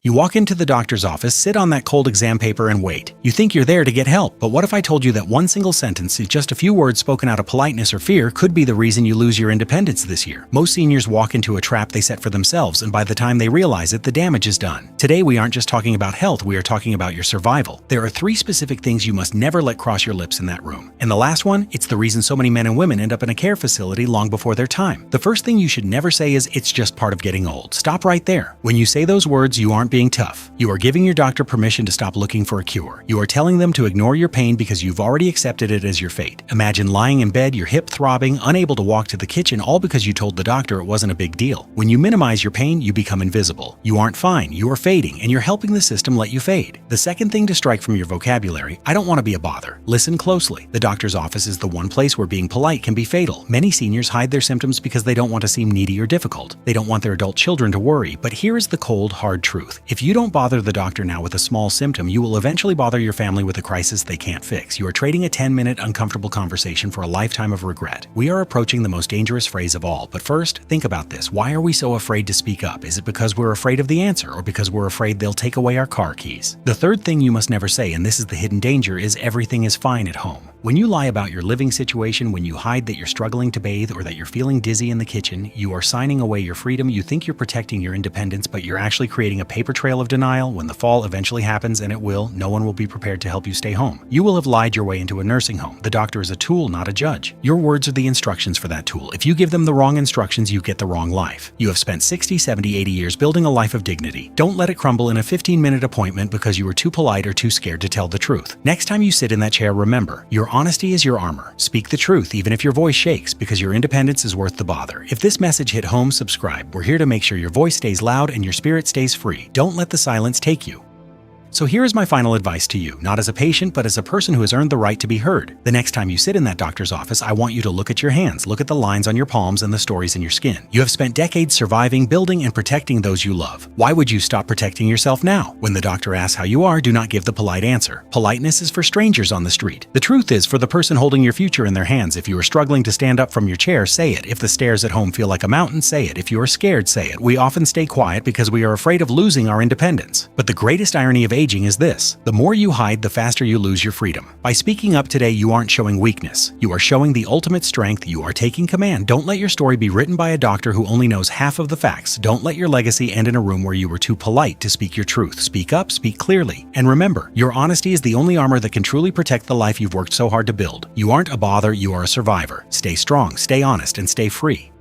You walk into the doctor's office, sit on that cold exam paper, and wait. You think you're there to get help, but what if I told you that one single sentence, just a few words spoken out of politeness or fear, could be the reason you lose your independence this year? Most seniors walk into a trap they set for themselves, and by the time they realize it, the damage is done. Today, we aren't just talking about health, we are talking about your survival. There are 3 specific things you must never let cross your lips in that room. And the last one, it's the reason so many men and women end up in a care facility long before their time. The first thing you should never say is, "It's just part of getting old." Stop right there. When you say those words, you aren't being tough. You are giving your doctor permission to stop looking for a cure. You are telling them to ignore your pain because you've already accepted it as your fate. Imagine lying in bed, your hip throbbing, unable to walk to the kitchen, all because you told the doctor it wasn't a big deal. When you minimize your pain, you become invisible. You aren't fine, you are fading, and you're helping the system let you fade. The second thing to strike from your vocabulary, "I don't want to be a bother." Listen closely. The doctor's office is the one place where being polite can be fatal. Many seniors hide their symptoms because they don't want to seem needy or difficult. They don't want their adult children to worry. But here is the cold, hard truth. If you don't bother the doctor now with a small symptom, you will eventually bother your family with a crisis they can't fix. You are trading a 10-minute uncomfortable conversation for a lifetime of regret. We are approaching the most dangerous phrase of all. But first, think about this. Why are we so afraid to speak up? Is it because we're afraid of the answer, or because we're afraid they'll take away our car keys? The third thing you must never say, and this is the hidden danger, is everything is fine at home. When you lie about your living situation, when you hide that you're struggling to bathe or that you're feeling dizzy in the kitchen, you are signing away your freedom. You think you're protecting your independence, but you're actually creating a paper trail of denial. When the fall eventually happens, and it will, no one will be prepared to help you stay home. You will have lied your way into a nursing home. The doctor is a tool, not a judge. Your words are the instructions for that tool. If you give them the wrong instructions, you get the wrong life. You have spent 60, 70, 80 years building a life of dignity. Don't let it crumble in a 15-minute appointment because you were too polite or too scared to tell the truth. Next time you sit in that chair, remember, your honesty is your armor. Speak the truth, even if your voice shakes, because your independence is worth the bother. If this message hit home, subscribe. We're here to make sure your voice stays loud and your spirit stays free. Don't let the silence take you. So here is my final advice to you, not as a patient, but as a person who has earned the right to be heard. The next time you sit in that doctor's office, I want you to look at your hands, look at the lines on your palms and the stories in your skin. You have spent decades surviving, building, and protecting those you love. Why would you stop protecting yourself now? When the doctor asks how you are, do not give the polite answer. Politeness is for strangers on the street. The truth is for the person holding your future in their hands. If you are struggling to stand up from your chair, say it. If the stairs at home feel like a mountain, say it. If you are scared, say it. We often stay quiet because we are afraid of losing our independence. But the greatest irony of aging is this. The more you hide, the faster you lose your freedom. By speaking up today, you aren't showing weakness. You are showing the ultimate strength. You are taking command. Don't let your story be written by a doctor who only knows half of the facts. Don't let your legacy end in a room where you were too polite to speak your truth. Speak up, speak clearly. And remember, your honesty is the only armor that can truly protect the life you've worked so hard to build. You aren't a bother, you are a survivor. Stay strong, stay honest, and stay free.